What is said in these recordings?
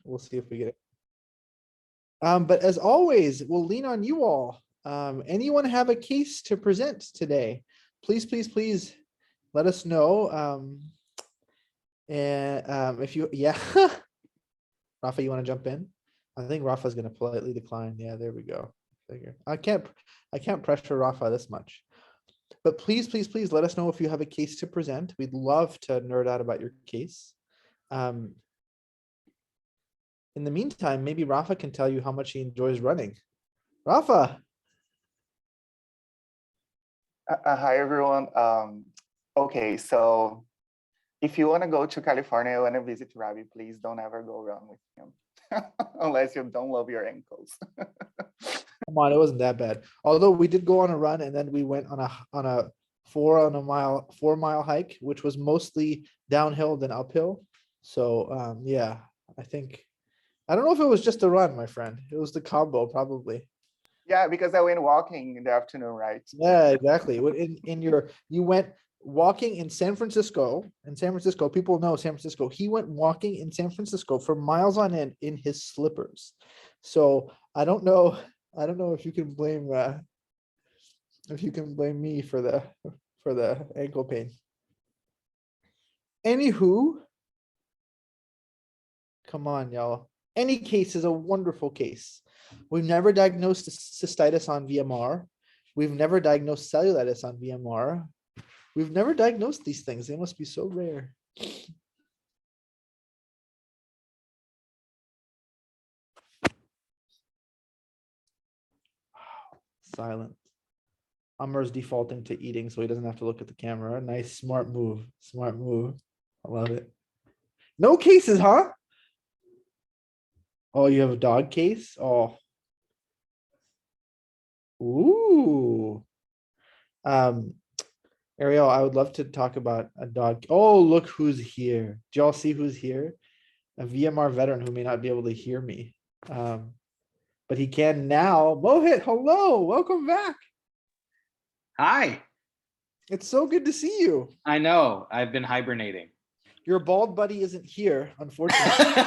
We'll see if we get it. But as always, we'll lean on you all. Anyone have a case to present today? Please, please, please let us know. And if you, yeah, Rafa, you want to jump in? I think Rafa's going to politely decline. Yeah, there we go. I can't pressure Rafa this much. But please, please, please let us know if you have a case to present. We'd love to nerd out about your case. In the meantime, maybe Rafa can tell you how much he enjoys running. Rafa. Hi, everyone. Okay, so if you want to go to California and visit Ravi, please don't ever go run with him unless you don't love your ankles. Come on, it wasn't that bad. Although we did go on a run and then we went on a 4 mile hike, which was mostly downhill than uphill. So yeah, I don't know if it was just a run, my friend. It was the combo, probably. Yeah, because I went walking in the afternoon, right? Yeah, exactly. You went walking in San Francisco. In San Francisco, people know San Francisco. He went walking in San Francisco for miles on end in his slippers. So I don't know if you can blame me for the ankle pain. Anywho, come on, y'all. Any case is a wonderful case. We've never diagnosed cystitis on VMR. We've never diagnosed cellulitis on VMR. We've never diagnosed these things. They must be so rare. Silent. Amar's defaulting to eating so he doesn't have to look at the camera. Nice, smart move. Smart move. I love it. No cases, huh? Oh, you have a dog case? Oh. Ooh. Ariel, I would love to talk about a dog. Oh, look who's here. Do y'all see who's here? A VMR veteran who may not be able to hear me. But he can now. Mohit, hello. Welcome back. Hi. It's so good to see you. I know. I've been hibernating. Your bald buddy isn't here, unfortunately.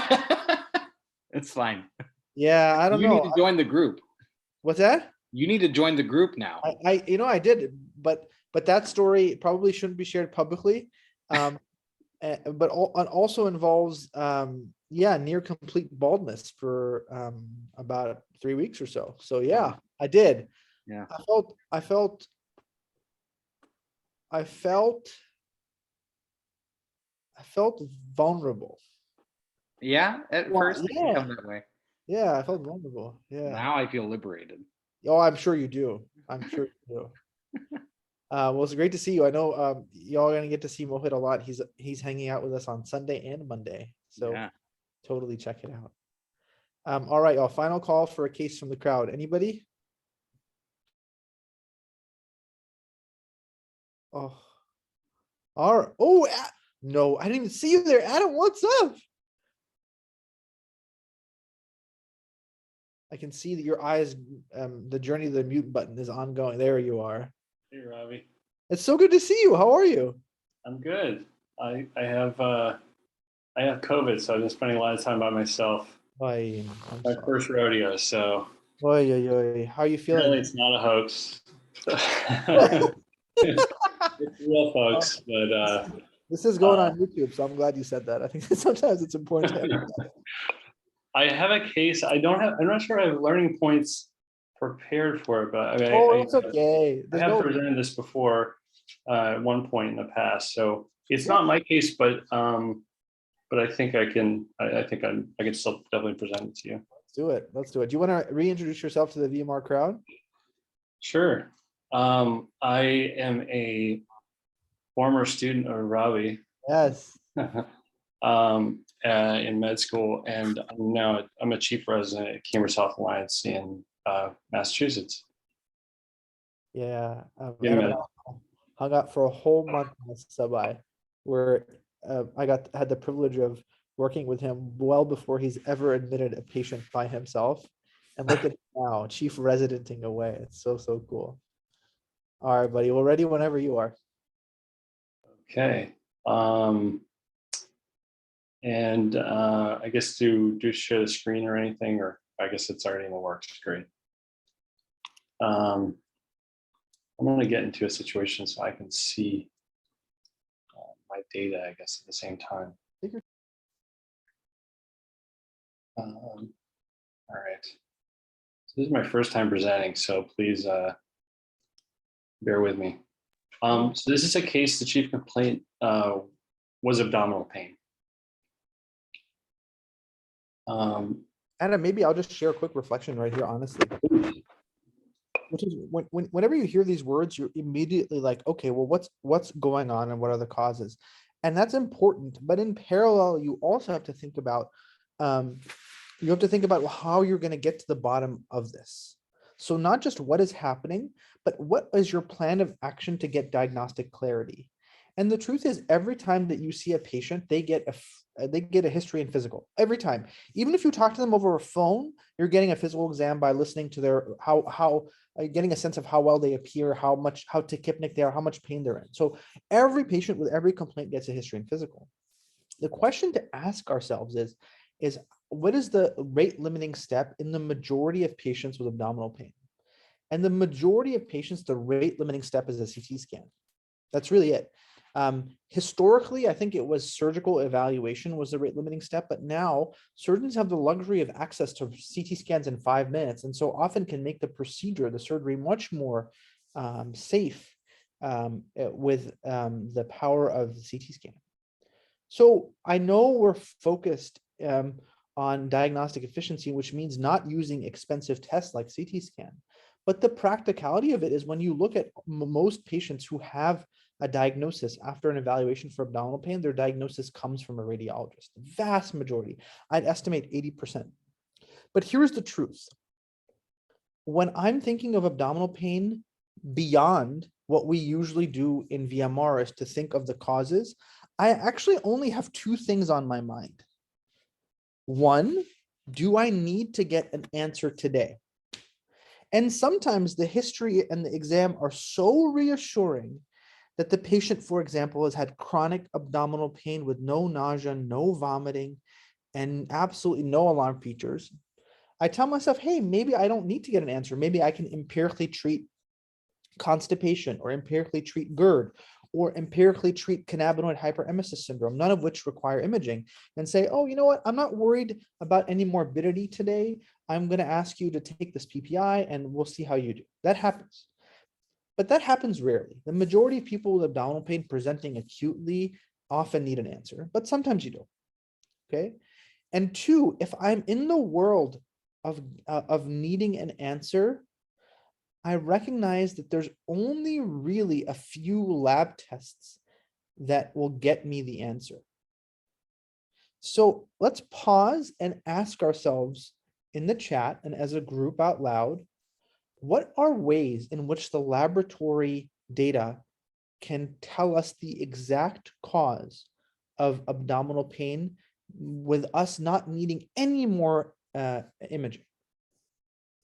It's fine. Yeah, I don't know. You need to join the group. What's that? You need to join the group now. I did, but that story probably shouldn't be shared publicly. But also involves near complete baldness for about 3 weeks or so. So yeah, I did. Yeah. I felt vulnerable. Yeah, at first it can come that way. Yeah, I felt vulnerable. Yeah. Now I feel liberated. Oh, I'm sure you do. Well, it's great to see you. I know y'all are gonna get to see Mohit a lot. He's hanging out with us on Sunday and Monday. So yeah. Totally check it out. All right, y'all. Final call for a case from the crowd. Anybody? Oh. All right. Oh, no, I didn't even see you there. Adam, what's up? I can see that your eyes, the journey to the mute button is ongoing. There you are. Hey, Ravi. It's so good to see you. How are you? I'm good. I have COVID, so I've been spending a lot of time by myself. My first rodeo, so. How are you feeling? Really, it's not a hoax. It's real, folks. But this is going on YouTube, so I'm glad you said that. I think sometimes it's important to have. I have a case. I'm not sure I have learning points prepared for it, but I mean, it's okay. I have presented this before at one point in the past, so it's not my case, but I think I can. I can still definitely present it to you. Let's do it. Do you want to reintroduce yourself to the VMR crowd? Sure. I am a former student of Ravi. Yes. In med school, and I'm a chief resident at Cambridge Health Alliance in Massachusetts. Yeah, hung out for a whole month in sub-I, where I had the privilege of working with him well before he's ever admitted a patient by himself. And look at him now, chief residenting away. It's so cool. All right, buddy. Well, ready whenever you are. Okay. And I guess to share the screen or anything, or I guess it's already in the works. Great. I'm going to get into a situation so I can see my data, I guess, at the same time. All right. So this is my first time presenting, so please bear with me. So this is a case, the chief complaint was abdominal pain. Adam, maybe I'll just share a quick reflection right here, honestly. Which is whenever you hear these words, you're immediately like, okay, well, what's going on and what are the causes? And that's important. But in parallel, you also have to think about how you're going to get to the bottom of this. So not just what is happening, but what is your plan of action to get diagnostic clarity? And the truth is, every time that you see a patient, they get a history and physical every time. Even if you talk to them over a phone, you're getting a physical exam by listening to their getting a sense of how well they appear, how tachypnic they are, how much pain they're in. So every patient with every complaint gets a history and physical. The question to ask ourselves is what is the rate limiting step in the majority of patients with abdominal pain? And the majority of patients, the rate limiting step is a CT scan. That's really it. Historically, I think it was surgical evaluation was the rate limiting step, but now surgeons have the luxury of access to CT scans in 5 minutes, and so often can make the procedure, the surgery, much more safe with the power of the CT scan. So I know we're focused on diagnostic efficiency, which means not using expensive tests like CT scan, but the practicality of it is when you look at most patients who have a diagnosis after an evaluation for abdominal pain, their diagnosis comes from a radiologist. The vast majority, I'd estimate 80%. But here's the truth. When I'm thinking of abdominal pain beyond what we usually do in VMR is to think of the causes, I actually only have 2 things on my mind. One, do I need to get an answer today? And sometimes the history and the exam are so reassuring that the patient, for example, has had chronic abdominal pain with no nausea, no vomiting, and absolutely no alarm features. I tell myself, hey, maybe I don't need to get an answer. Maybe I can empirically treat constipation or empirically treat GERD or empirically treat cannabinoid hyperemesis syndrome, none of which require imaging, and say, oh, you know what? I'm not worried about any morbidity today. I'm going to ask you to take this PPI and we'll see how you do. That happens. But that happens rarely. The majority of people with abdominal pain presenting acutely often need an answer, but sometimes you don't. Okay. And 2, if I'm in the world of needing an answer, I recognize that there's only really a few lab tests that will get me the answer. So let's pause and ask ourselves in the chat and as a group out loud, what are ways in which the laboratory data can tell us the exact cause of abdominal pain with us not needing any more imaging?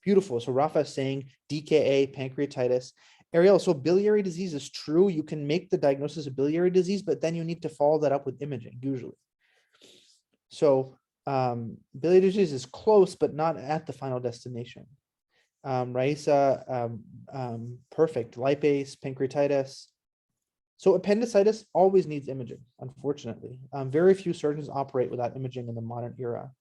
Beautiful. So Rafa is saying DKA, pancreatitis. Ariel, so biliary disease is true. You can make the diagnosis of biliary disease, but then you need to follow that up with imaging usually. So biliary disease is close, but not at the final destination. Raisa, perfect. Lipase, pancreatitis. So appendicitis always needs imaging, unfortunately. Very few surgeons operate without imaging in the modern era.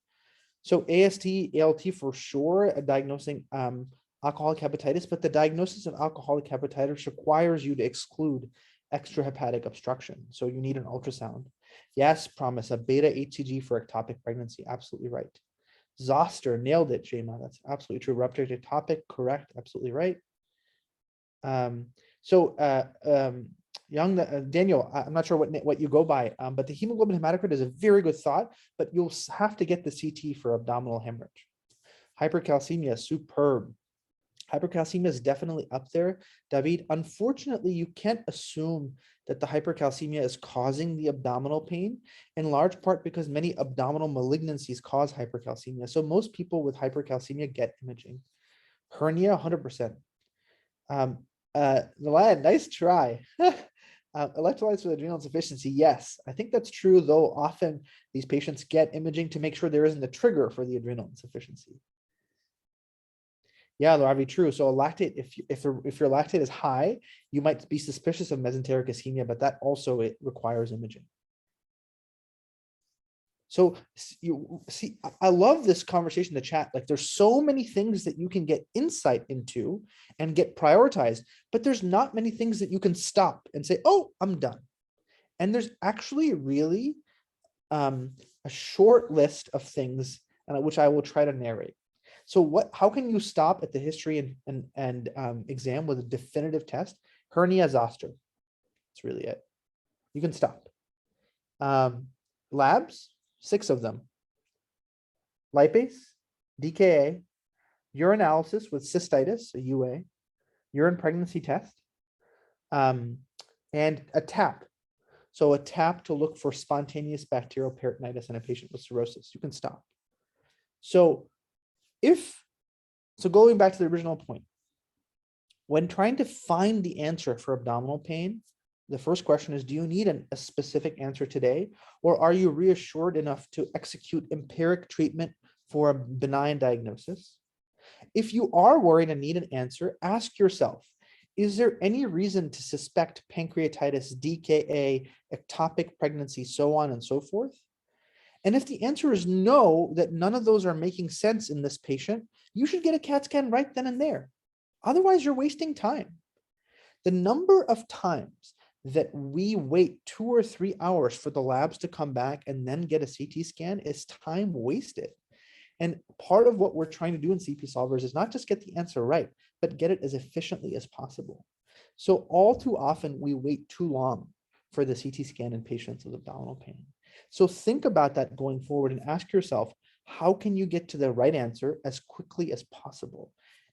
So AST, ALT for sure, diagnosing alcoholic hepatitis, but the diagnosis of alcoholic hepatitis requires you to exclude extrahepatic obstruction. So you need an ultrasound. Yes, promise, a beta HCG for ectopic pregnancy. Absolutely right. Zoster, nailed it, Jema. That's absolutely true. Ruptured ectopic, correct. Absolutely right. Young Daniel, I'm not sure what you go by, but the hemoglobin hematocrit is a very good thought, but you'll have to get the CT for abdominal hemorrhage. Hypercalcemia, superb. Hypercalcemia is definitely up there, David. Unfortunately, you can't assume that the hypercalcemia is causing the abdominal pain, in large part because many abdominal malignancies cause hypercalcemia. So most people with hypercalcemia get imaging. Hernia, 100%. The lad, nice try. Electrolytes with adrenal insufficiency, yes, I think that's true, though often these patients get imaging to make sure there isn't a trigger for the adrenal insufficiency. Yeah, Ravi, true. So a lactate, if your lactate is high, you might be suspicious of mesenteric ischemia, but that also it requires imaging. So you see, I love this conversation in the chat. Like there's so many things that you can get insight into and get prioritized, but there's not many things that you can stop and say, oh, I'm done. And there's actually really a short list of things which I will try to narrate. So how can you stop at the history and exam with a definitive test? Hernia zoster. That's really it. You can stop. Labs, 6 of them. Lipase, DKA, urinalysis with cystitis, a UA, urine pregnancy test, and a TAP. So a TAP to look for spontaneous bacterial peritonitis in a patient with cirrhosis. You can stop. So going back to the original point, when trying to find the answer for abdominal pain, the first question is, do you need a specific answer today, or are you reassured enough to execute empiric treatment for a benign diagnosis? If you are worried and need an answer, ask yourself, is there any reason to suspect pancreatitis, DKA, ectopic pregnancy, so on and so forth? And if the answer is no, that none of those are making sense in this patient, you should get a CAT scan right then and there. Otherwise, you're wasting time. The number of times that we wait 2 or 3 hours for the labs to come back and then get a CT scan is time wasted. And part of what we're trying to do in CP Solvers is not just get the answer right, but get it as efficiently as possible. So all too often, we wait too long for the CT scan in patients with abdominal pain. So think about that going forward and ask yourself, how can you get to the right answer as quickly as possible?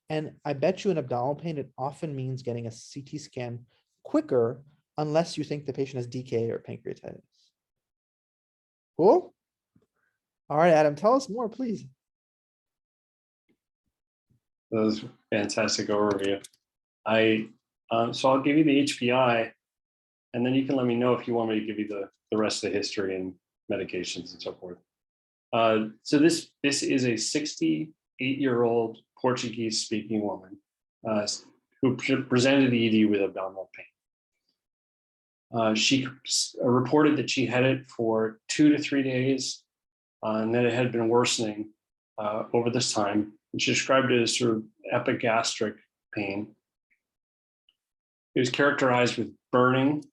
And I bet you in abdominal pain, it often means getting a CT scan quicker unless you think the patient has DKA or pancreatitis. Cool? All right, Adam, tell us more, please. That was a fantastic overview. So I'll give you the HPI, and then you can let me know if you want me to give you the rest of the history and medications and so forth. So this is a 68-year-old Portuguese-speaking woman who presented the ED with abdominal pain. She reported that she had it for 2 to 3 days, and that it had been worsening over this time. And she described it as sort of epigastric pain. It was characterized with burning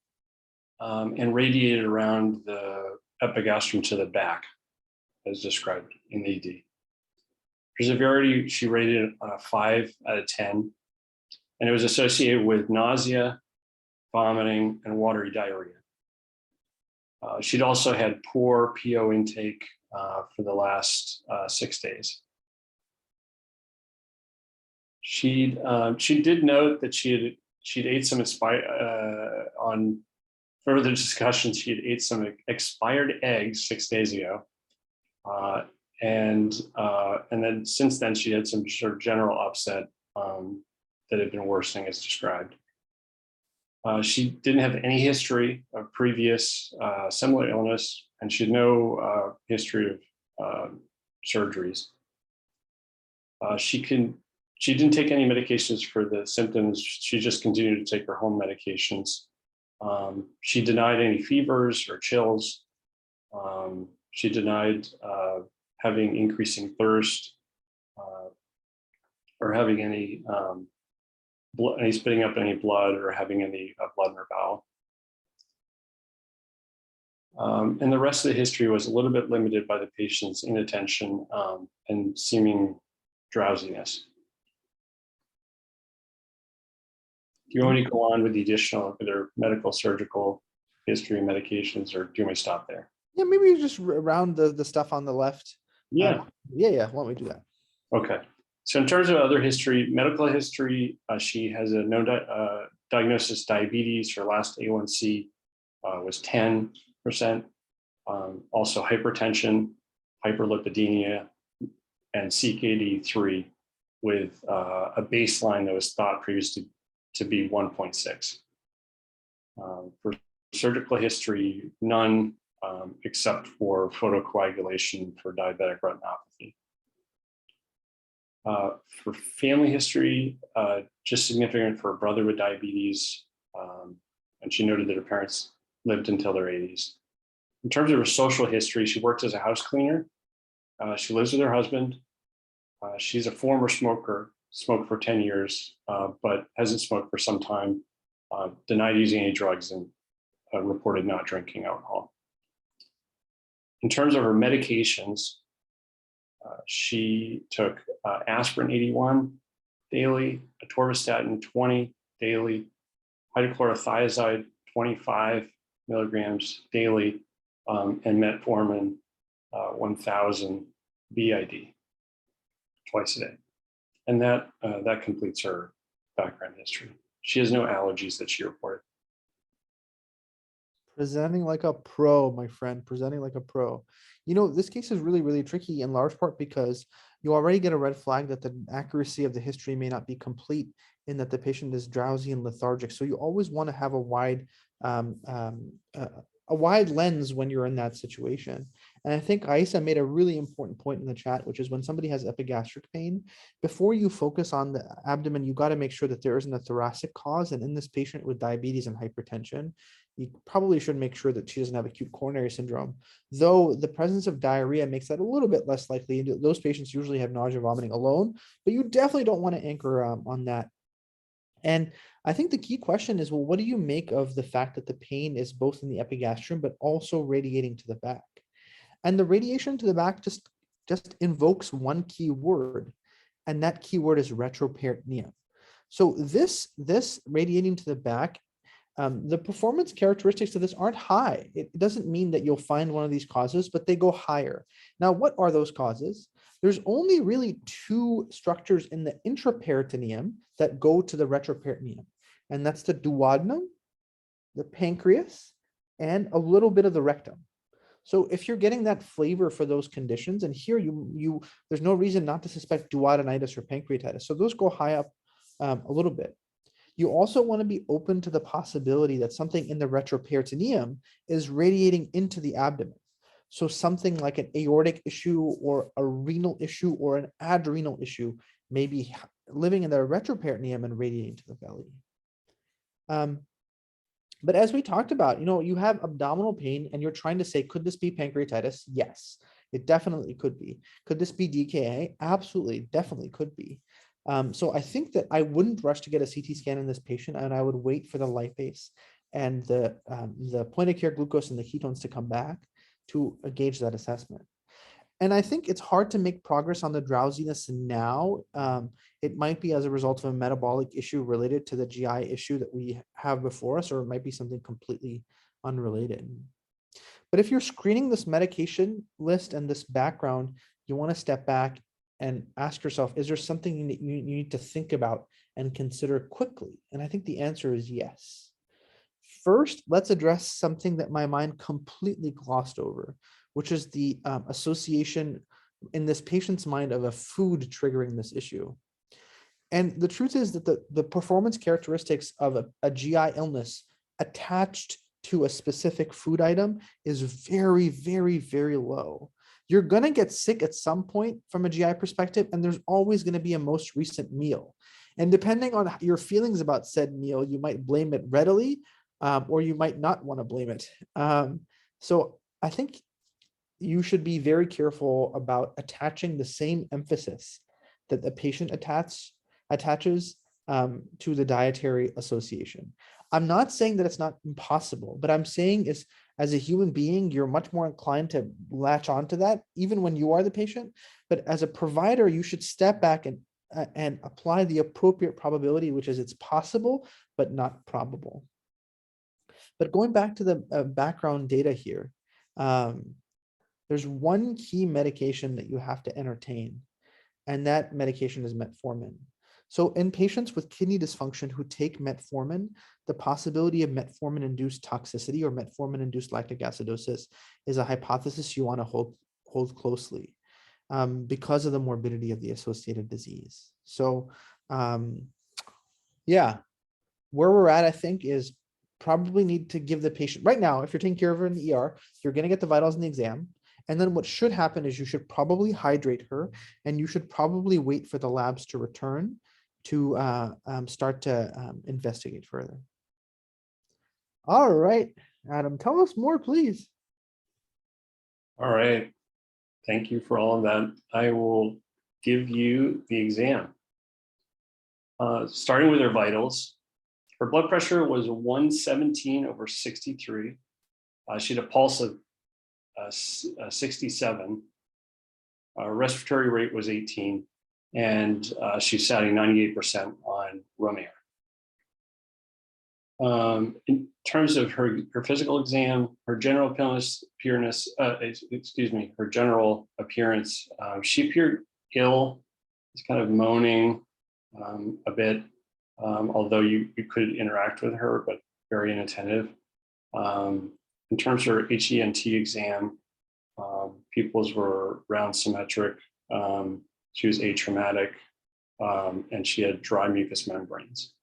and radiated around the epigastrum to the back, as described in the ED. For severity, she rated it on a 5 out of 10, and it was associated with nausea, vomiting, and watery diarrhea. She'd also had poor PO intake for the last 6 days. She did note that she'd ate some on further discussions. She had ate some expired eggs 6 days ago, and then since then she had some sort of general upset that had been worsening as described. She didn't have any history of previous similar illness, and she had no history of surgeries. She didn't take any medications for the symptoms. She just continued to take her home medications. She denied any fevers or chills. She denied having increasing thirst or having any spitting up any blood or having any blood in her bowel. And the rest of the history was a little bit limited by the patient's inattention and seeming drowsiness. Do you want me to go on with the additional either medical, surgical history, medications, or do you want me to stop there? Yeah, maybe just around the stuff on the left. Yeah. Yeah. Why don't we do that? Okay. So in terms of other history, medical history, she has a known diagnosis diabetes. Her last A1C was 10%. Also hypertension, hyperlipidemia, and CKD3 with a baseline that was thought previously to be 1.6. For surgical history, none except for photocoagulation for diabetic retinopathy. For family history, just significant for a brother with diabetes, and she noted that her parents lived until their 80s. In terms of her social history, she worked as a house cleaner. She lives with her husband. She's a former smoker, smoked for 10 years, but hasn't smoked for some time, denied using any drugs, and reported not drinking alcohol. In terms of her medications, she took aspirin 81 daily, atorvastatin 20 daily, hydrochlorothiazide 25 milligrams daily, and metformin 1000 BID twice a day. And that completes her background history. She has no allergies that she reported. Presenting like a pro, my friend, presenting like a pro. You know, this case is really, really tricky in large part because you already get a red flag that the accuracy of the history may not be complete in that the patient is drowsy and lethargic. So you always want to have a wide lens when you're in that situation. And I think Aisa made a really important point in the chat, which is when somebody has epigastric pain, before you focus on the abdomen, you got to make sure that there isn't a thoracic cause. And in this patient with diabetes and hypertension, you probably should make sure that she doesn't have acute coronary syndrome, though the presence of diarrhea makes that a little bit less likely. Those patients usually have nausea, vomiting alone, but you definitely don't want to anchor on that. And I think the key question is, well, what do you make of the fact that the pain is both in the epigastrium, but also radiating to the back? And the radiation to the back just invokes one key word, and that keyword is retroperitoneum. So this radiating to the back, the performance characteristics of this aren't high. It doesn't mean that you'll find one of these causes, but they go higher. Now, what are those causes? There's only really two structures in the intraperitoneum that go to the retroperitoneum, and that's the duodenum, the pancreas, and a little bit of the rectum. So if you're getting that flavor for those conditions, and here there's no reason not to suspect duodenitis or pancreatitis. So those go high up a little bit. You also want to be open to the possibility that something in the retroperitoneum is radiating into the abdomen. So something like an aortic issue or a renal issue or an adrenal issue may be living in the retroperitoneum and radiating to the belly. But as we talked about, you have abdominal pain and you're trying to say, could this be pancreatitis? Yes, it definitely could be. Could this be DKA? Absolutely, definitely could be. So I think that I wouldn't rush to get a CT scan in this patient, and I would wait for the lipase and the point of care glucose and the ketones to come back to gauge that assessment. And I think it's hard to make progress on the drowsiness now. It might be as a result of a metabolic issue related to the GI issue that we have before us, or it might be something completely unrelated. But if you're screening this medication list and this background, you want to step back and ask yourself, is there something that you need to think about and consider quickly? And I think the answer is yes. First, let's address something that my mind completely glossed over, which is the association in this patient's mind of a food triggering this issue. And the truth is that the performance characteristics of a GI illness attached to a specific food item is very, very, very low. You're going to get sick at some point from a GI perspective, and there's always going to be a most recent meal. And depending on your feelings about said meal, you might blame it readily, or you might not want to blame it. So I think you should be very careful about attaching the same emphasis that the patient attaches to the dietary association. I'm not saying that it's not impossible, but I'm saying is, as a human being, you're much more inclined to latch onto that, even when you are the patient. But as a provider, you should step back and apply the appropriate probability, which is it's possible, but not probable. But going back to the background data here, there's one key medication that you have to entertain, and that medication is metformin. So in patients with kidney dysfunction who take metformin, the possibility of metformin-induced toxicity or metformin-induced lactic acidosis is a hypothesis you want to hold closely because of the morbidity of the associated disease. So yeah, where we're at, I think, is probably need to give the patient right now, if you're taking care of her in the ER, you're going to get the vitals in the exam. And then what should happen is you should probably hydrate her, and you should probably wait for the labs to return to start to investigate further. All right, Adam, tell us more, please. All right. Thank you for all of that. I will give you the exam. Starting with her vitals, her blood pressure was 117/63. She had a pulse of 67. Respiratory rate was 18, and she's satting 98% on room air. In terms of her physical exam, her general appearance, she appeared ill. She's kind of moaning a bit, although you could interact with her, but very inattentive. In terms of her HENT exam, pupils were round symmetric. She was atraumatic, and she had dry mucous membranes.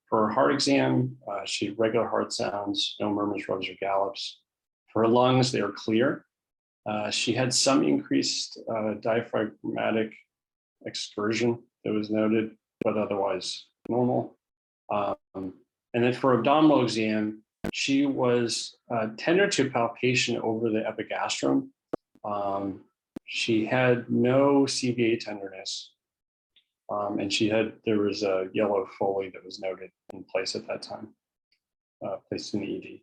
For her heart exam, she had regular heart sounds, no murmurs, rubs, or gallops. For her lungs, they were clear. She had some increased diaphragmatic excursion that was noted, but otherwise normal. And then for abdominal exam, she was tender to palpation over the epigastrum. She had no CVA tenderness. And there was a yellow Foley that was noted in place at that time, placed in the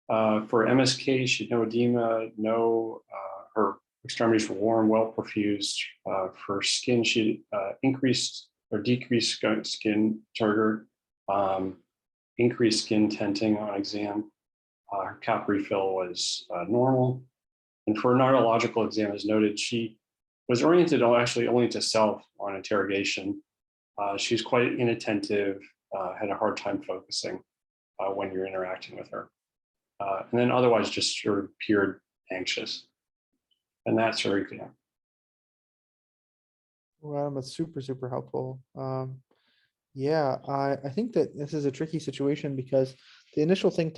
ED. For MSK, she had no edema, her extremities were warm, well perfused. For skin, she increased or decreased skin turgor, increased skin tenting on exam. Her cap refill was normal. And for a neurological exam, as noted, she was oriented actually only to self on interrogation. She's quite inattentive, had a hard time focusing when you're interacting with her. And then otherwise just sort of appeared anxious. And that's her exam. Well, that's super, super helpful. Yeah, I think that this is a tricky situation because the initial thing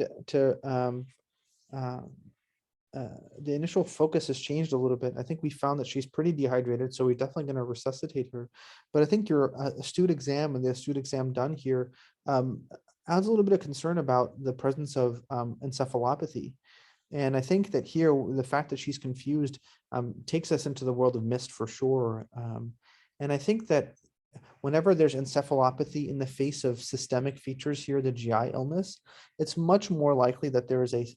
the initial focus has changed a little bit. I think we found that she's pretty dehydrated, so we're definitely going to resuscitate her. But I think your astute exam and the astute exam done here adds a little bit of concern about the presence of encephalopathy. And I think that here, the fact that she's confused takes us into the world of mist for sure. And I think that whenever there's encephalopathy in the face of systemic features here, the GI illness, it's much more likely that there is a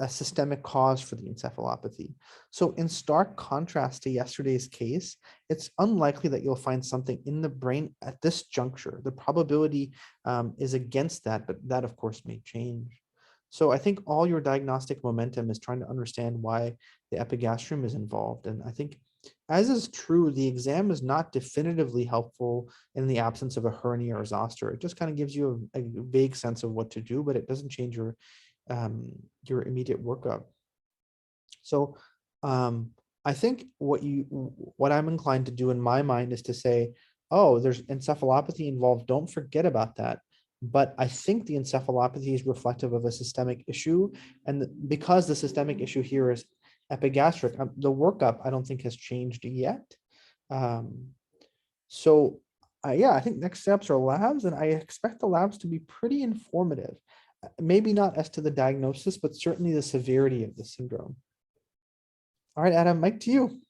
systemic cause for the encephalopathy. So in stark contrast to yesterday's case, it's unlikely that you'll find something in the brain at this juncture. The probability is against that, but that of course may change. So I think all your diagnostic momentum is trying to understand why the epigastrium is involved. And I think, as is true, the exam is not definitively helpful in the absence of a hernia or zoster. It just kind of gives you a vague sense of what to do, but it doesn't change your immediate workup. So I think what I'm inclined to do in my mind is to say, oh, there's encephalopathy involved. Don't forget about that. But I think the encephalopathy is reflective of a systemic issue. And because the systemic issue here is epigastric, the workup I don't think has changed yet. So yeah, I think next steps are labs, and I expect the labs to be pretty informative. Maybe not as to the diagnosis, but certainly the severity of the syndrome. All right, Adam, mic to you.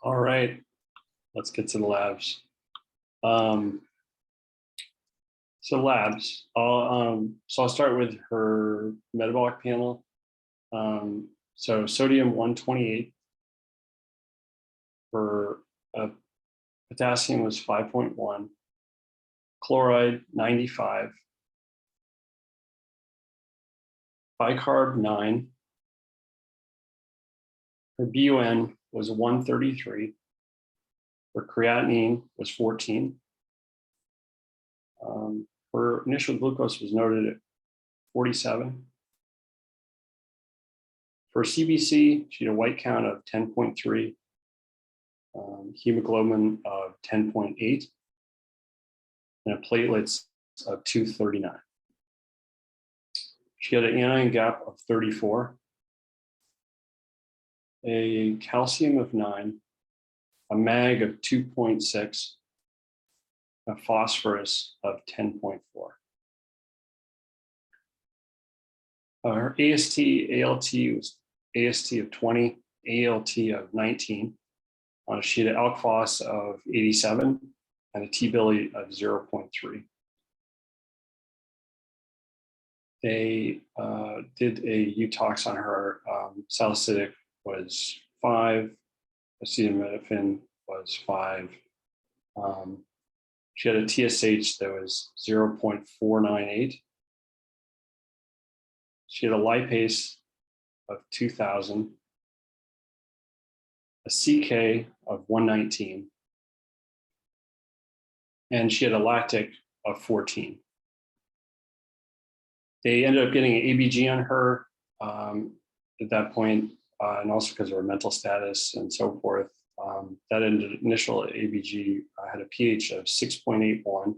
All right, let's get to the labs. So labs, so I'll start with her metabolic panel. So sodium 128, for potassium was 5.1, chloride 95, bicarb 9, her BUN was 133, her creatinine was 14. Her initial glucose was noted at 47. For CBC, she had a white count of 10.3, hemoglobin of 10.8, and a platelets of 239. She had an anion gap of 34, a calcium of 9, a mag of 2.6, a phosphorus of 10.4. Her AST, ALT was AST of 20, ALT of 19. She had an alk phos of 87 and a T-billy of 0.3. They did a UTOX on her. Salicylic was 5, acetaminophen was 5. She had a TSH that was 0.498. She had a lipase of 2000, a CK of 119, and she had a lactic of 14. They ended up getting an ABG on her at that point, and also because of her mental status and so forth. That initial ABG had a pH of 6.81,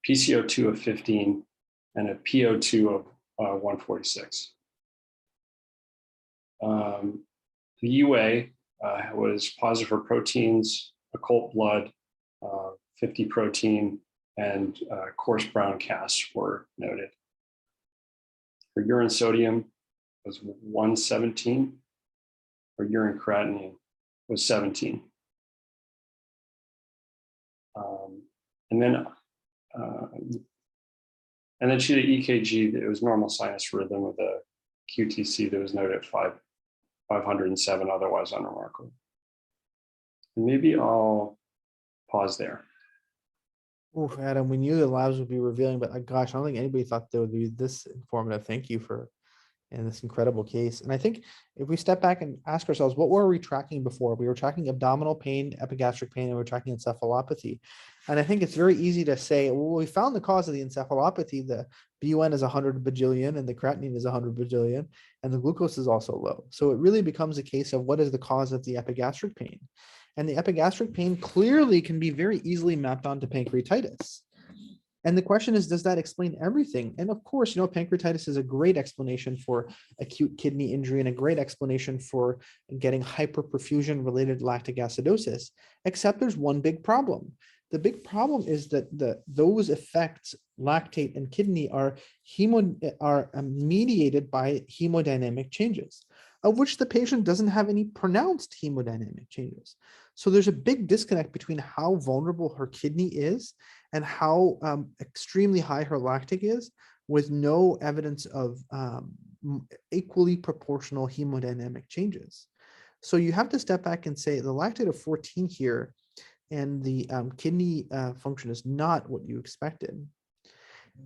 PCO2 of 15, and a PO2 of 146. The UA was positive for proteins, occult blood, 50 protein, and coarse brown casts were noted. Her urine sodium was 117. Her urine creatinine was 17. And then she had an EKG that was normal sinus rhythm with a QTC that was noted at 507, otherwise unremarkable. And maybe I'll pause there. Oof, Adam, we knew the labs would be revealing, but gosh, I don't think anybody thought they would be this informative. Thank you for in this incredible case. And I think if we step back and ask ourselves, what were we tracking before? We were tracking abdominal pain, epigastric pain, and we were tracking encephalopathy. And I think it's very easy to say, well, we found the cause of the encephalopathy. The BUN is 100 bajillion and the creatinine is 100 bajillion and the glucose is also low. So it really becomes a case of what is the cause of the epigastric pain? And the epigastric pain clearly can be very easily mapped onto pancreatitis. And the question is, does that explain everything? And of course, pancreatitis is a great explanation for acute kidney injury and a great explanation for getting hyperperfusion related lactic acidosis, except there's one big problem. The big problem is that those effects, lactate and kidney, are mediated by hemodynamic changes, of which the patient doesn't have any pronounced hemodynamic changes. So there's a big disconnect between how vulnerable her kidney is and how extremely high her lactic is, with no evidence of equally proportional hemodynamic changes. So you have to step back and say the lactate of 14 here and the kidney function is not what you expected.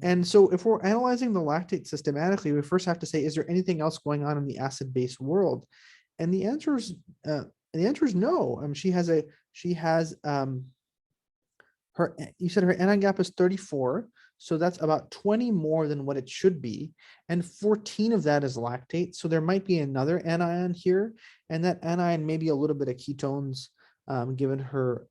And so if we're analyzing the lactate systematically, we first have to say, is there anything else going on in the acid-base world? And the answer is no. You said her anion gap is 34, so that's about 20 more than what it should be, and 14 of that is lactate. So there might be another anion here, and that anion may be a little bit of ketones, given her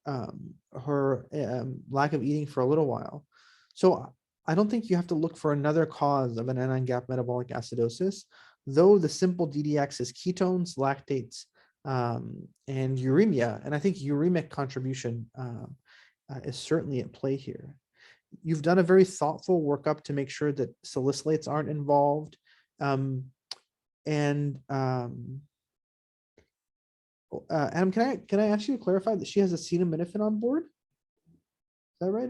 lack of eating for a little while. So I don't think you have to look for another cause of an anion gap metabolic acidosis, though the simple DDX is ketones, lactates, and uremia. And I think uremic contribution is certainly at play here. You've done a very thoughtful workup to make sure that salicylates aren't involved. Adam, can I ask you to clarify that she has acetaminophen on board? Is that right,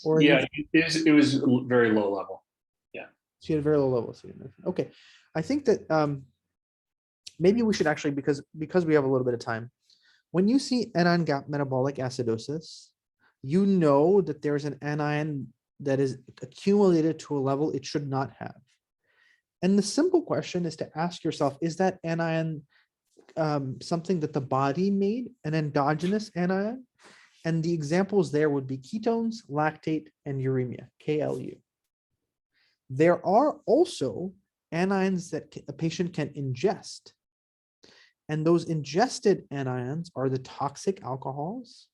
or Yeah, it was very low level. Yeah, she had a very low level of acetaminophen. Okay, I think that maybe we should actually, because we have a little bit of time, when you see anion gap metabolic acidosis, you know that there's an anion that is accumulated to a level it should not have. And the simple question is to ask yourself, is that anion something that the body made, an endogenous anion? And the examples there would be ketones, lactate, and uremia, KLU. There are also anions that a patient can ingest. And those ingested anions are the toxic alcohols,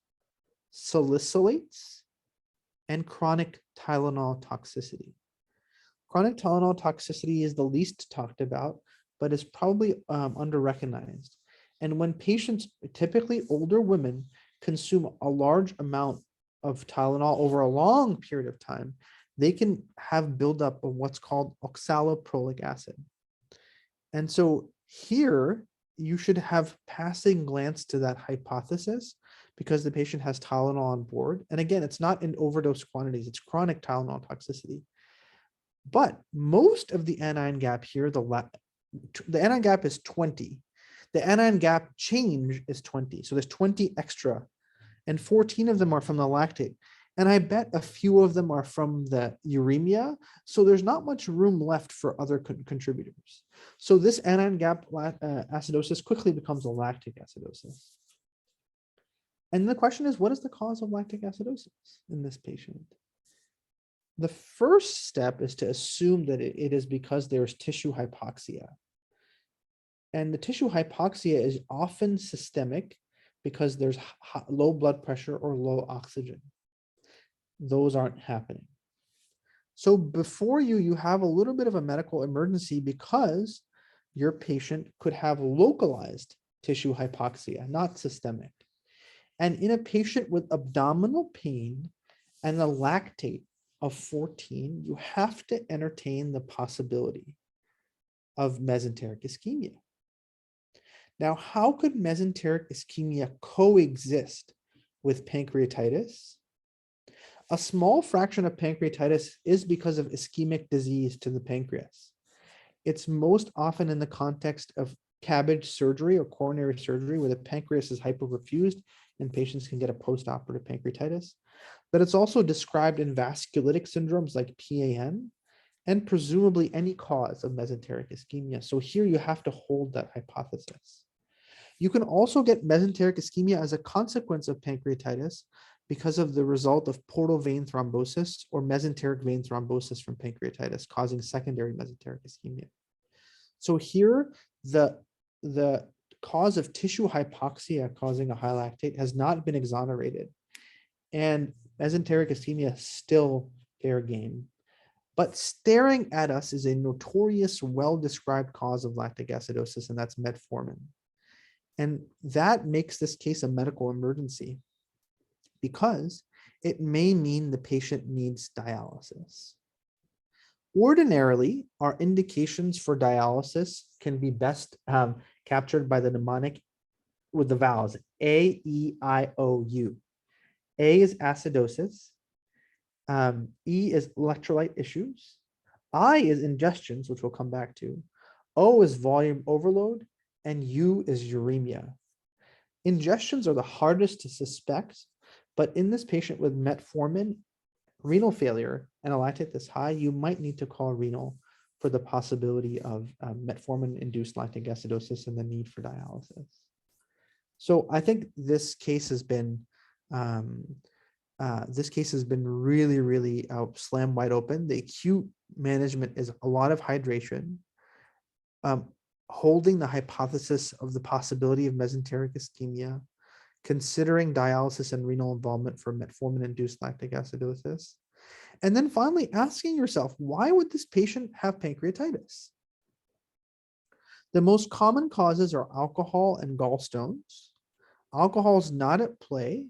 salicylates, and chronic Tylenol toxicity. Chronic Tylenol toxicity is the least talked about, but is probably under-recognized. And when patients, typically older women, consume a large amount of Tylenol over a long period of time, they can have buildup of what's called oxaloprolic acid. And so here, you should have passing glance to that hypothesis because the patient has Tylenol on board. And again, it's not in overdose quantities, it's chronic Tylenol toxicity. But most of the anion gap here, the anion gap is 20. The anion gap change is 20. So there's 20 extra, and 14 of them are from the lactic. And I bet a few of them are from the uremia. So there's not much room left for other contributors. So this anion gap acidosis quickly becomes a lactic acidosis. And the question is, what is the cause of lactic acidosis in this patient? The first step is to assume that it is because there's tissue hypoxia. And the tissue hypoxia is often systemic because there's low blood pressure or low oxygen. Those aren't happening. So before you have a little bit of a medical emergency because your patient could have localized tissue hypoxia, not systemic. And in a patient with abdominal pain and a lactate of 14, you have to entertain the possibility of mesenteric ischemia. Now, how could mesenteric ischemia coexist with pancreatitis? A small fraction of pancreatitis is because of ischemic disease to the pancreas. It's most often in the context of CABG surgery or coronary surgery where the pancreas is hypoperfused and patients can get a postoperative pancreatitis. But it's also described in vasculitic syndromes like PAN and presumably any cause of mesenteric ischemia. So here you have to hold that hypothesis. You can also get mesenteric ischemia as a consequence of pancreatitis because of the result of portal vein thrombosis or mesenteric vein thrombosis from pancreatitis causing secondary mesenteric ischemia. So here, the cause of tissue hypoxia causing a high lactate has not been exonerated. And mesenteric ischemia is still fair game. But staring at us is a notorious, well-described cause of lactic acidosis, and that's metformin. And that makes this case a medical emergency because it may mean the patient needs dialysis. Ordinarily, our indications for dialysis can be best captured by the mnemonic with the vowels A, E, I, O, U. A is acidosis. E is electrolyte issues. I is ingestions, which we'll come back to. O is volume overload. And U is uremia. Ingestions are the hardest to suspect, but in this patient with metformin, renal failure, and a lactate this high, you might need to call renal for the possibility of metformin-induced lactic acidosis and the need for dialysis. So I think this case has been really, really slammed wide open. The acute management is a lot of hydration. Holding the hypothesis of the possibility of mesenteric ischemia, considering dialysis and renal involvement for metformin-induced lactic acidosis, and then finally asking yourself, why would this patient have pancreatitis? The most common causes are alcohol and gallstones. Alcohol is not at play,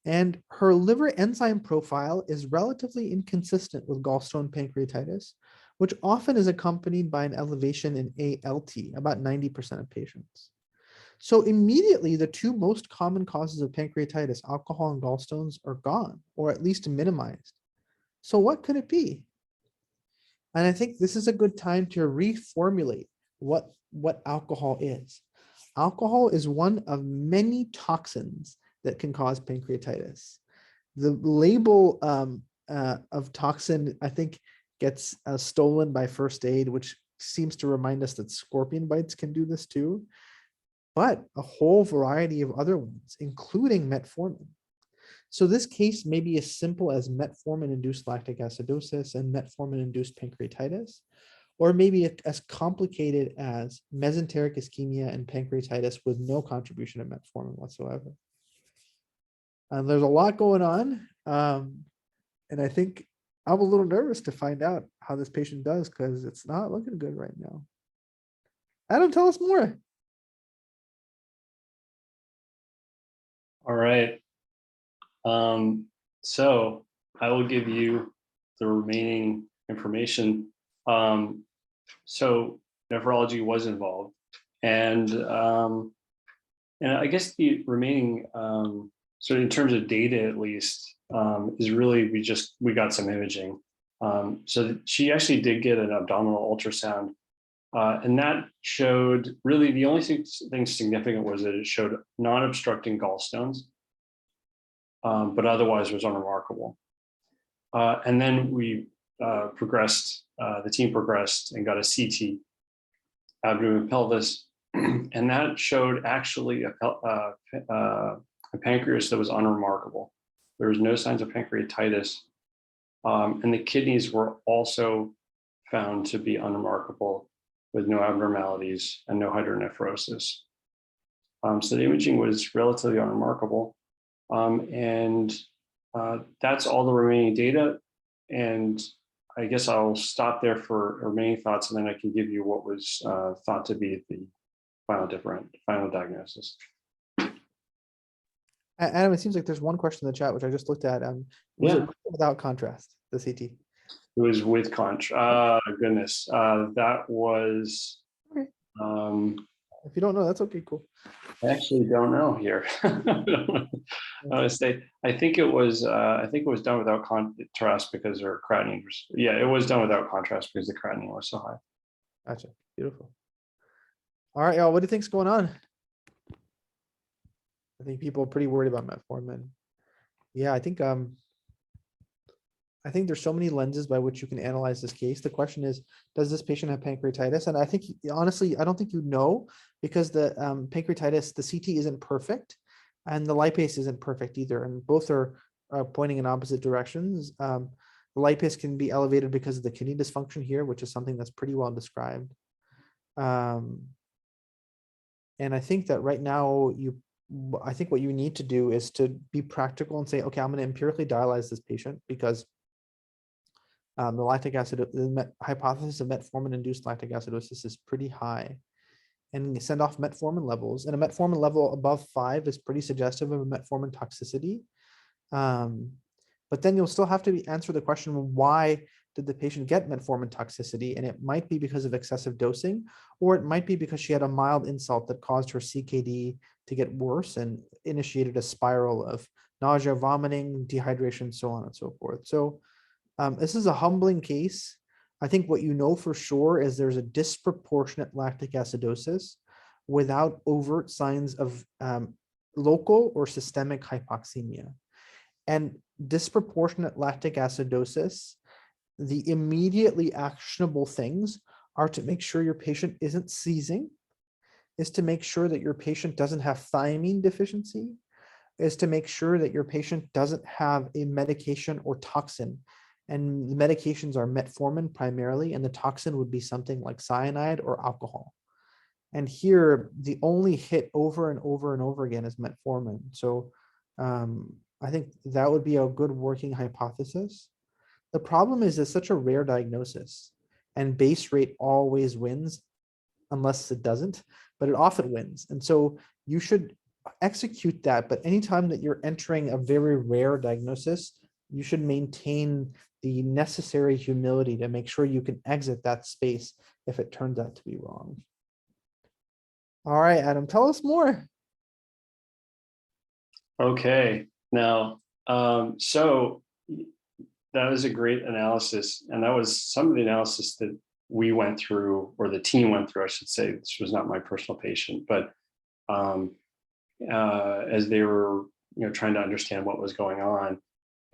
and her liver enzyme profile is relatively inconsistent with gallstone pancreatitis, which often is accompanied by an elevation in ALT, about 90% of patients. So immediately, the two most common causes of pancreatitis, alcohol and gallstones, are gone, or at least minimized. So what could it be? And I think this is a good time to reformulate what alcohol is. Alcohol is one of many toxins that can cause pancreatitis. The label of toxin, I think, gets stolen by first aid, which seems to remind us that scorpion bites can do this too, but a whole variety of other ones, including metformin. So this case may be as simple as metformin-induced lactic acidosis and metformin-induced pancreatitis, or maybe as complicated as mesenteric ischemia and pancreatitis with no contribution of metformin whatsoever. And there's a lot going on. And I think I'm a little nervous to find out how this patient does because it's not looking good right now. Adam, tell us more. All right. So I will give you the remaining information. So nephrology was involved, and I guess the remaining, so in terms of data at least, is really we got some imaging. So she actually did get an abdominal ultrasound, and that showed really the only thing significant was that it showed non-obstructing gallstones, but otherwise was unremarkable. And then we progressed, the team progressed and got a CT, abdomen and pelvis, and that showed actually a pancreas that was unremarkable. There was no signs of pancreatitis, and the kidneys were also found to be unremarkable with no abnormalities and no hydronephrosis. So the imaging was relatively unremarkable, and that's all the remaining data. And I guess I'll stop there for remaining thoughts, and then I can give you what was thought to be the final diagnosis. Adam, it seems like there's one question in the chat, which I just looked at. Was it without contrast, the CT? It was with goodness. That was, okay. If you don't know, that's okay, cool. I actually don't know here. I think it was done without contrast because their creatinine was, it was done without contrast because the creatinine was so high. Gotcha. Beautiful. All right, y'all, what do you think's going on? I think people are pretty worried about metformin. Yeah, I think there's so many lenses by which you can analyze this case. The question is, does this patient have pancreatitis? And I think, honestly, I don't think you know, because the pancreatitis, the CT isn't perfect and the lipase isn't perfect either. And both are pointing in opposite directions. The lipase can be elevated because of the kidney dysfunction here, which is something that's pretty well described. And I think that right now, I think what you need to do is to be practical and say, okay, I'm going to empirically dialyze this patient because the lactic acid, the hypothesis of metformin-induced lactic acidosis is pretty high, and send off metformin levels. And a metformin level above 5 is pretty suggestive of a metformin toxicity. But then you'll still have to answer the question, why did the patient get metformin toxicity? And it might be because of excessive dosing, or it might be because she had a mild insult that caused her CKD to get worse and initiated a spiral of nausea, vomiting, dehydration, so on and so forth. So this is a humbling case. I think what you know for sure is there's a disproportionate lactic acidosis without overt signs of local or systemic hypoxemia. And disproportionate lactic acidosis, the immediately actionable things are to make sure your patient isn't seizing, is to make sure that your patient doesn't have thiamine deficiency, is to make sure that your patient doesn't have a medication or toxin. And the medications are metformin primarily, and the toxin would be something like cyanide or alcohol. And here, the only hit over and over and over again is metformin. So I think that would be a good working hypothesis. The problem is it's such a rare diagnosis, and base rate always wins unless it doesn't, but it often wins. And so you should execute that. But anytime that you're entering a very rare diagnosis, you should maintain the necessary humility to make sure you can exit that space if it turns out to be wrong. All right, Adam, tell us more. Okay, now, so that was a great analysis, and that was some of the analysis that we went through, or the team went through, I should say. This was not my personal patient, but as they were, trying to understand what was going on.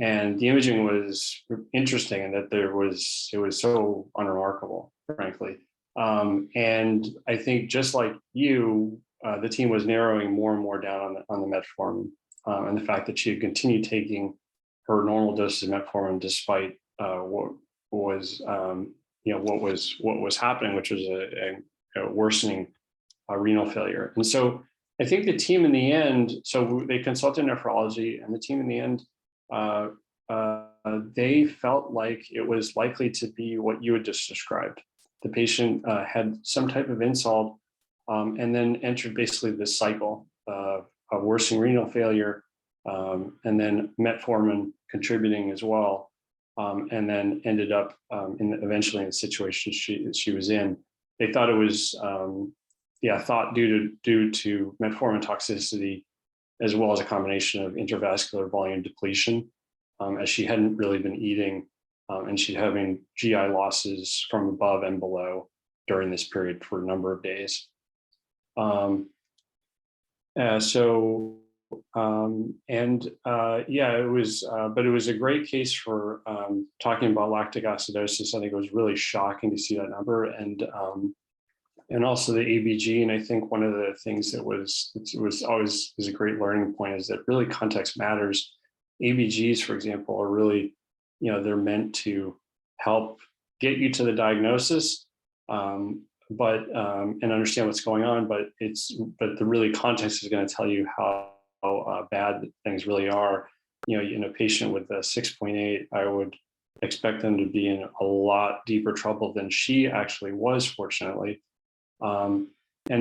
And the imaging was interesting in that it was so unremarkable, frankly. And I think just like you, the team was narrowing more and more down on the metformin, and the fact that she had continued taking her normal doses of metformin despite what was happening, which was a worsening renal failure. And so I think the team in the end, so they consulted nephrology, and the team in the end they felt like it was likely to be what you had just described. The patient had some type of insult and then entered basically this cycle of worsening renal failure, and then metformin contributing as well, and then ended up eventually in the situation she was in. They thought it was due to metformin toxicity, as well as a combination of intravascular volume depletion, as she hadn't really been eating, and she's having GI losses from above and below during this period for a number of days. It was, but it was a great case for talking about lactic acidosis. I think it was really shocking to see that number, and also the ABG. And I think one of the things that was always a great learning point is that really context matters. ABGs, for example, are really, they're meant to help get you to the diagnosis, and understand what's going on. But the really context is going to tell you how bad things really are. In a patient with a 6.8, I would expect them to be in a lot deeper trouble than she actually was, fortunately. And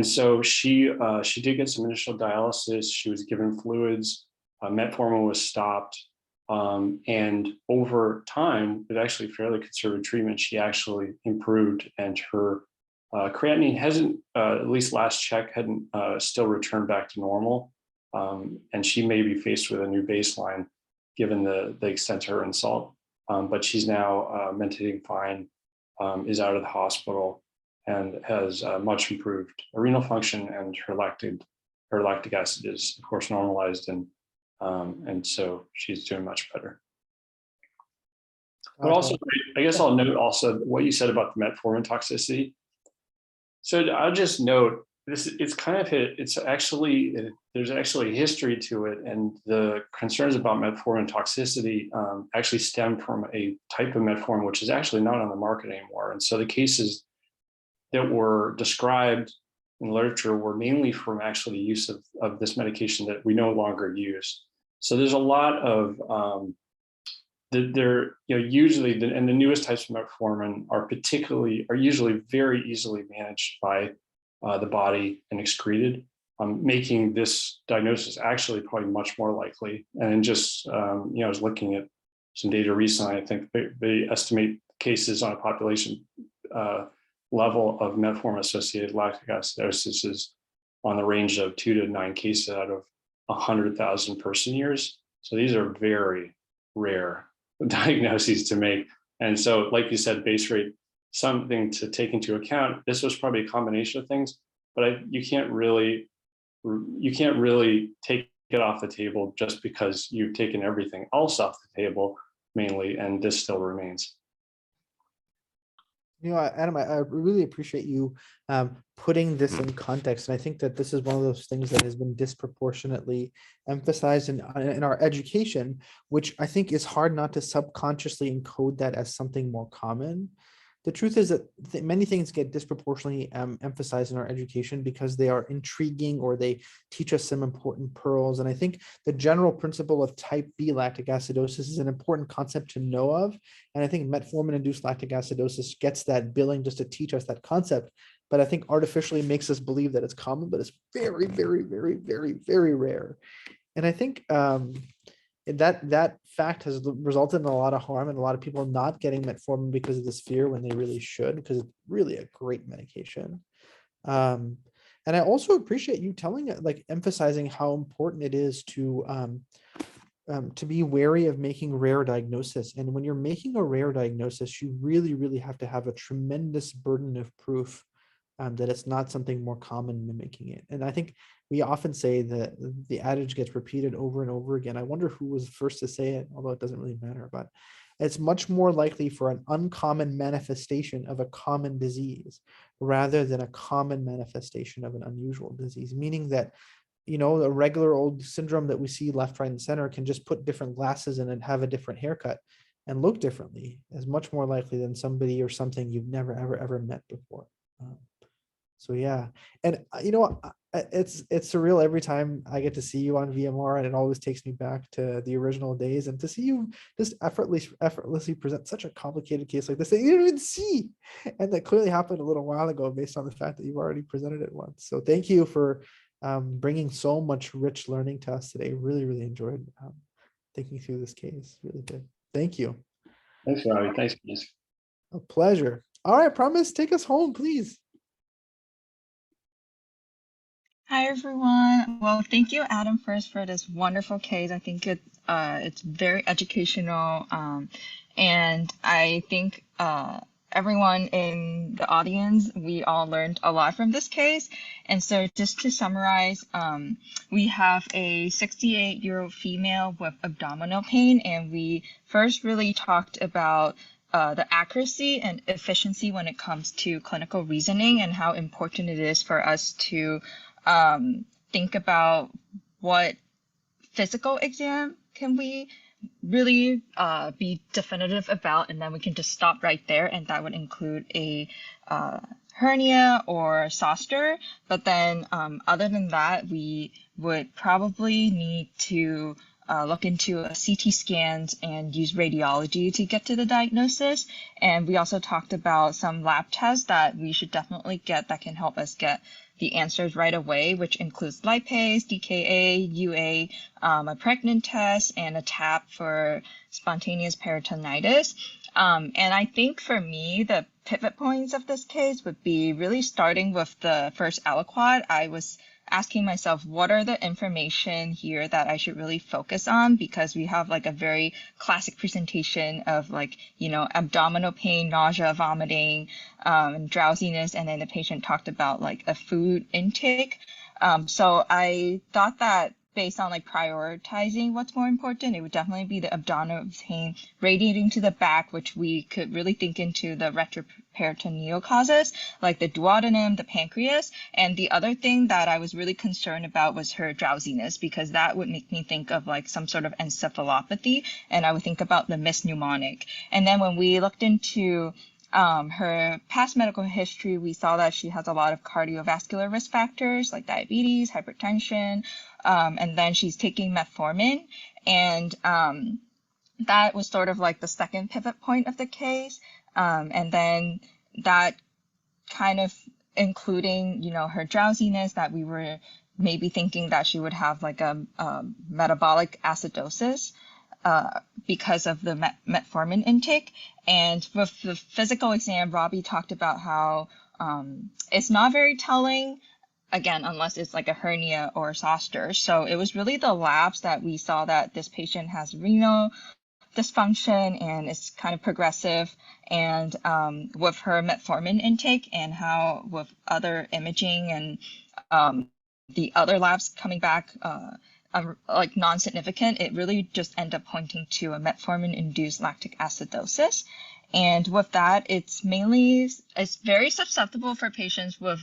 so she did get some initial dialysis. She was given fluids. Metformin was stopped. And over time, with actually fairly conservative treatment, she actually improved, and her creatinine hasn't, at least last check, hadn't still returned back to normal. And she may be faced with a new baseline given the extent of her insult. But she's now maintaining fine, is out of the hospital, and has much improved renal function, and her lactic acid is, of course, normalized, and so she's doing much better. But also, I guess I'll note also what you said about the metformin toxicity. So I'll just note this: there's actually a history to it, and the concerns about metformin toxicity actually stem from a type of metformin which is actually not on the market anymore. And so the cases that were described in literature were mainly from actually the use of this medication that we no longer use. So there's a lot of usually the newest types of metformin are usually very easily managed by the body and excreted, making this diagnosis actually probably much more likely. And just I was looking at some data recently. I think they estimate cases on a population level of metformin-associated lactic acidosis is on the range of 2 to 9 cases out of 100,000 person years. So these are very rare diagnoses to make. And so, like you said, base rate, something to take into account. This was probably a combination of things, but you can't really take it off the table just because you've taken everything else off the table mainly, and this still remains. Adam, I really appreciate you putting this in context. And I think that this is one of those things that has been disproportionately emphasized in our education, which I think is hard not to subconsciously encode that as something more common. The truth is that many things get disproportionately emphasized in our education because they are intriguing or they teach us some important pearls. And I think the general principle of type B lactic acidosis is an important concept to know of. And I think metformin-induced lactic acidosis gets that billing just to teach us that concept. But I think artificially makes us believe that it's common, but it's very, very, very, very, very rare. And I think that fact has resulted in a lot of harm and a lot of people not getting metformin because of this fear when they really should, because it's really a great medication. And I also appreciate you emphasizing how important it is to be wary of making rare diagnosis. And when you're making a rare diagnosis, you really, really have to have a tremendous burden of proof that it's not something more common mimicking it. And I think we often say that the adage gets repeated over and over again. I wonder who was first to say it, although it doesn't really matter, but it's much more likely for an uncommon manifestation of a common disease rather than a common manifestation of an unusual disease, meaning that, a regular old syndrome that we see left, right, and center can just put different glasses in and have a different haircut and look differently is much more likely than somebody or something you've never, ever, ever met before. So yeah, and it's surreal every time I get to see you on VMR, and it always takes me back to the original days, and to see you just effortlessly present such a complicated case like this that you didn't even see, and that clearly happened a little while ago based on the fact that you've already presented it once. So thank you for bringing so much rich learning to us today. Really, really enjoyed thinking through this case. Really did. Thank you. Thanks, Robbie. Thanks, guys. A pleasure. All right, Promise, take us home, please. Hi, everyone. Well, thank you, Adam, first for this wonderful case. I think it's very educational, and I think everyone in the audience, we all learned a lot from this case. And so just to summarize, we have a 68-year-old female with abdominal pain, and we first really talked about the accuracy and efficiency when it comes to clinical reasoning and how important it is for us to think about what physical exam can we really be definitive about, and then we can just stop right there, and that would include a hernia or zoster. But then other than that, we would probably need to look into CT scans and use radiology to get to the diagnosis. And we also talked about some lab tests that we should definitely get that can help us get the answers right away, which includes lipase, DKA, UA, a pregnant test, and a TAP for spontaneous peritonitis. And I think for me, the pivot points of this case would be really starting with the first aliquot. I was asking myself, what are the information here that I should really focus on? Because we have like a very classic presentation of like, abdominal pain, nausea, vomiting, drowsiness, and then the patient talked about like a food intake. So I thought that based on like prioritizing what's more important, it would definitely be the abdominal pain radiating to the back, which we could really think into the retroperitoneal causes, like the duodenum, the pancreas. And the other thing that I was really concerned about was her drowsiness, because that would make me think of like some sort of encephalopathy, and I would think about the missed mnemonic. And then when we looked into her past medical history, we saw that she has a lot of cardiovascular risk factors like diabetes, hypertension, and then she's taking metformin. And that was sort of like the second pivot point of the case. And then that kind of including, her drowsiness, that we were maybe thinking that she would have like a metabolic acidosis because of the metformin intake. And with the physical exam, Robbie talked about how it's not very telling, again, unless it's like a hernia or a zoster. So it was really the labs that we saw that this patient has renal dysfunction and it's kind of progressive. And with her metformin intake and how with other imaging and the other labs coming back like non-significant, it really just ended up pointing to a metformin-induced lactic acidosis. And with that, it's very susceptible for patients with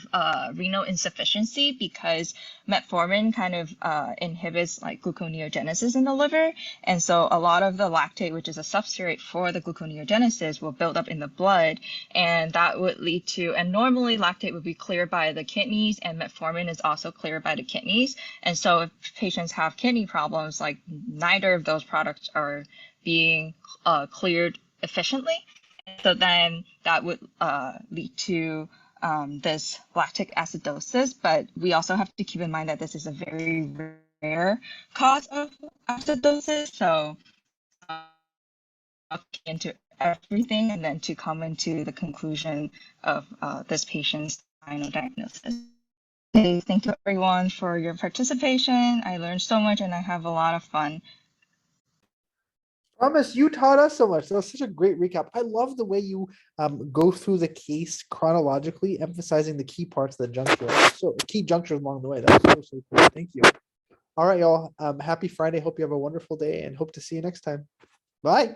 renal insufficiency, because metformin kind of inhibits like gluconeogenesis in the liver. And so a lot of the lactate, which is a substrate for the gluconeogenesis, will build up in the blood. And that would lead to, and normally lactate would be cleared by the kidneys, and metformin is also cleared by the kidneys. And so if patients have kidney problems, like neither of those products are being cleared efficiently. So then that would lead to this lactic acidosis, but we also have to keep in mind that this is a very rare cause of acidosis. So into everything and then to come into the conclusion of this patient's final diagnosis. Okay, thank you everyone for your participation. I learned so much and I have a lot of fun. Promise, you taught us so much. That was such a great recap. I love the way you go through the case chronologically, emphasizing the key parts of the juncture. So key junctures along the way. That was so cool. Thank you. All right, y'all. Happy Friday. Hope you have a wonderful day and hope to see you next time. Bye.